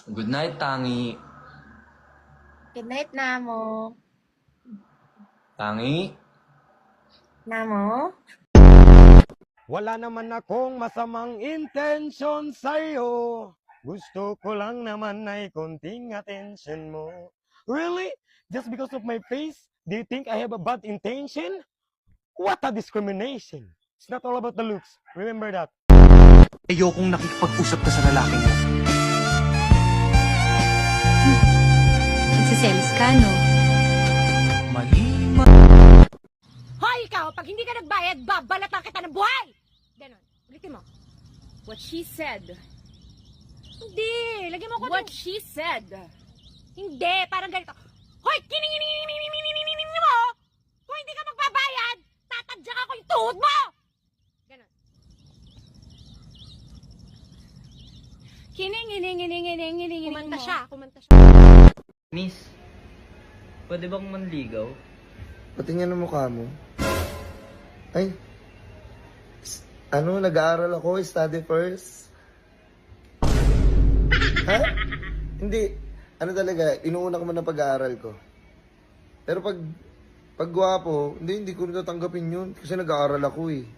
Good night, Tangi. Good night, Namo. Tangi? Namo? Wala naman akong masamang intensyon sa'yo. Gusto ko lang naman ay konting attention mo. Really? Just because of my face, do you think I have a bad intention? What a discrimination. It's not all about the looks. Remember that. Ayokong nakikipag-usap ka sa lalaking mo. Nagsiselos ka, no? Malima. Hoy, ikaw! Pag hindi ka nagbayad, babalatan kita ng buhay! Ganon. Ulitin mo. What she said. Hindi! Lagyan mo ko What she said. Hindi! Parang ganito. Hoy! Kining mo! Kung hindi ka magbabayad, tatadyak ako yung tuhod mo! Ganon. Kining. Kumanta siya. Miss, pwede bang manligaw? Patingin ang mukha mo. Ay, nag-aaral ako, study first. Ha? Hindi, talaga, inuuna ko man ang pag-aaral ko. Pero pag gwapo, hindi ko rin tatanggapin yun kasi nag-aaral ako eh.